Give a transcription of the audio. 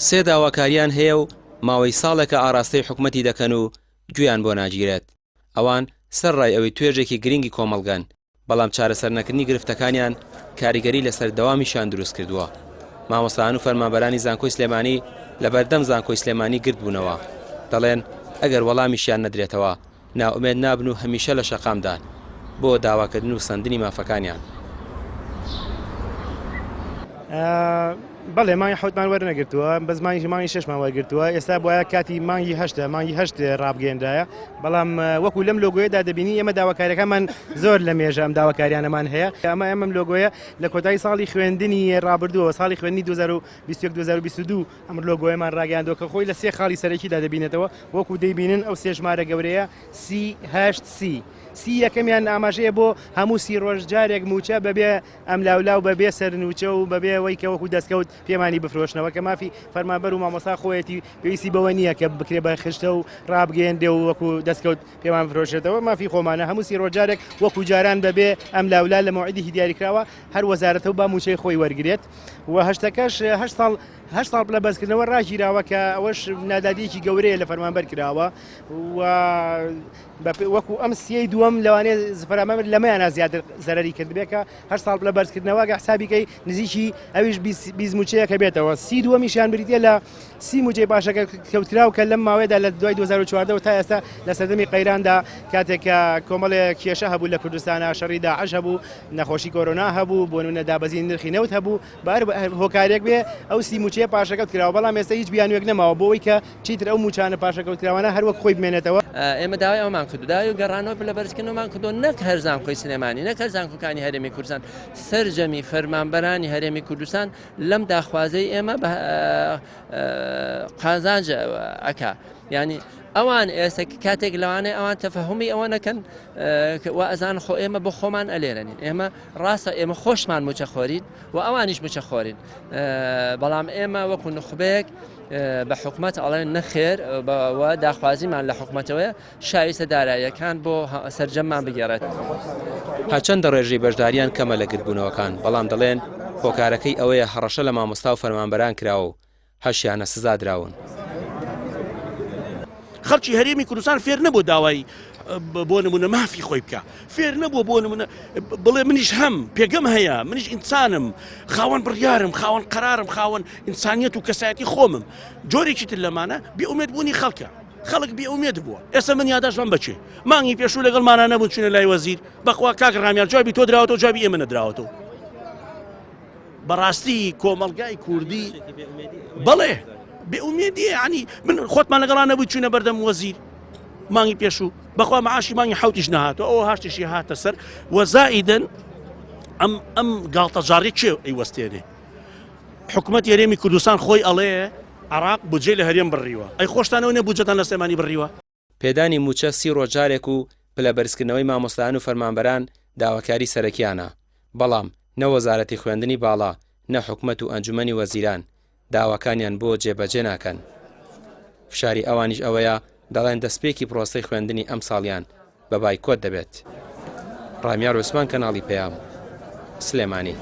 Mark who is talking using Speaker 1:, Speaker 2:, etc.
Speaker 1: سێ داواکاریان هەیە و ماوەی ساڵێکە ئاراستەی حکومەتی دەکەن و گویان بۆ ناگیرێت. ئەوان سەرڕای ئەوەی توێژێکی گرنگی کۆمەڵگەن، بەڵام چارەسەرنەکردنی گرفتەکانیان کاریگەری لەسەر دەوامیشان دروست کردووە. مامۆستایان و فەرمانبەرانی زانکۆی سلێمانی لە بەردەم زانکۆی سلێمانی گرت بوونەوە. دەڵێن ئەگەر وەڵامیشیان نەدرێتەوە ناومێد نابن و هەمیشە لە شەقامدان بۆ داواکردن و سندنی مافەکانیان.
Speaker 2: بەڵێ مانگی حوتمان وەرنەگرتووە، بەس مانگی شەشمان وەرگرتووە. ئێستا بۆیە کاتی مانگی هەشت ڕابگەیەندایە، بەڵام وەکو لەم لۆگۆیەدا دەبینی ئێمە داواکاریەکەمان زۆر لە مێژە ئەم داواکاریانەمان هەیە. ئەمەم لۆگۆیە لە کۆتایی ساڵی خوێندنی ڕابردووە، ساڵی خوێندنی 2021-2022 ئەم لۆگۆیەمان ڕاگەاندووە کە خۆی لە سێ خاڵی سەرەکیدا دەبینێتەوە. وەکو دەیبینن ئەو سێ ژمارە گەورەیە C8C. سی یەکەمیان ئاماژەیە بۆ هەموو سی ڕۆژجارێک موچە بەبێ ئەم لاولاو بەبێ سەرنوچە و بەبێ ئەوەی کە وەکو دەستکەوت پێمانی بفرۆشنەوە کە مافی فەرمانبەر و مامۆستا خۆیەتی پێویستی بەوە نییە کە بکرێ بە خشتە و ڕابگەیەندێ و وەکو دەستکەوت پێمان بفرۆشێتەوە. مافی خۆمانە هەموو سی ڕۆژجارێک وەکو جاران بەبێ ئەم لاولا لە موعیدی دیاریکراوە هەر وەزارەتە و با موچەی خۆی وەرگێت و هەشتەکەش هەشت ساڵ لە بەسکردنەوە ڕاگیراوە کە ئەوەش نادادیەکی گەورەیە لە فەرمانبەر کراوە و وەکو ئەم سیەی دووەم لەوانەیە فەرمانبەر لەمەیانە زیاتر زەرەری کرد بێکە هەشت ساڵ لە بەرزکردنەوە کە حسابیکەی نزیکی ئەویش 20 موچەیەکە بێتەوە. سی دووەمیشیان بریتە لە سی موچەی پاشەکە کەوتراو کە لەم ماوەیەدا لە دوای 2014 تا ئێستا لە سەردەمی قەیراندا کاتێکە کۆمەڵێک کێشە هەبوو لە کوردستانە، شەڕی داعش هەبوو، نەخۆشی کۆرۆنا هەبوو، بۆ نمونە دابەزین نرخی نەوت هەبوو، هۆکارێک بێ ئەو سی موچەیە پاشەکەوت کراوە، بەڵام ئێستا هیچ بیانوێک نەماوە بۆەوەی کە چیتر ئەو موچانە پاشەکەوت کراوانە هەروەک خۆی بمێنێتەوە.
Speaker 3: ئێمە داوای ئەومان کردو، داوای گەڕانەوە لە بەرزکردنەوەمان کردو، نەک هەر زانکۆی سلێمانی، نەک هەر زانکۆکانی هەرێمی کوردستان، سەرجەمی فەرمانبەرانی هەرێمی کوردستان لەم داخوازەی ئێمە قازانج ئەکا. یعنی ئەوان ئێستا کاتێک لەوانەیە ئەوان تەفەهومی ئەوە نەکەن و ئەزان خۆ ئێمە بۆ خۆمان ئەلێرەنین. ئێمە ڕاستە ئێمە خۆشمان موچە خۆرین و ئەوانیش موچە خۆرین، بەڵام ئێمە وەکو نخبەیەک بە حکومەت ئەڵێن نەخێر و داخوازیمان لە حکومەتەوەیە شایستە داراییەکان بۆ سەرجەممان بگێڕێت.
Speaker 1: هەرچەندە ڕێژەی بەشداریان کەمە لە گرتبوونەوەکان، بەڵام دەڵێن هۆکارەکەی ئەوەیە هەڕەشە لە مامۆستا و فەرمانبەران کراوە و هەشیانە سزا دراون.
Speaker 4: خەڵکی هەرێمی کوردستان فێر نەبوو داوای بۆ نمونە مافی خۆی بکە، فێر نەبووە بۆ نمونە بڵێ منیش هەم پێگەم هەیە، منیش ئینسانم، خاوەن بڕیارم، خاوەن قەرارم، خاوەن ئینسانیەت و کەسایەتی خۆمم. جۆرێکی تر لەمانە بێئومێد بوونی خەڵکە، خەڵک بێئومێد بووە. ئێستا من یاداشتم بچێ مانگی پێشوو لەگەڵمانە نەبوو چونە لای وەزیر، بەخوا کاک ڕامیار جوابی تۆ دراوەتەوە، جوابی ئێمە نەدراوەتەوە. بەڕاستی کۆمەڵگای کوردی بەڵێ بێئومێدیە، ینی من خۆتمان لەگەڵان نەبووی چوونە بەردەم وەزیر مانگی پێشوو، بەخوا مەعاشی مانگی حوتیش نەهاتەوە، ئەوە هاشتیشی هاتە سەر وەزائیدەن ئەم گاڵتەجاڕی چێ ئەیوەستێنێ. حکوومەتی هەرێمی کوردستان خۆی ئەڵێ عراق بودجێ لە هەرێم بڕیوە، ئەی خۆشتانەوە نێ بودجەتان لە سلێمانی بڕیوە.
Speaker 1: پێدانی موچە سی ڕۆژجارێک و پلە بەرزکردنەوەی مامۆستایان و فەرمانبەران داواکاری سەرەکیانە، بەڵام نە وەزارەتی خوێندنی باڵا نە حکومەت و ئەنجومەنی وەزیران داواکانیان بۆ جێبەجێ ناکەن. فشاری ئەوانیش ئەوەیە دەڵێن دەستپێکی پرۆسەی خوێندنی ئەم ساڵیان بە بایکۆت دەبێت. ڕامیار عوسمان، کەناڵی پەیام، سلێمانی.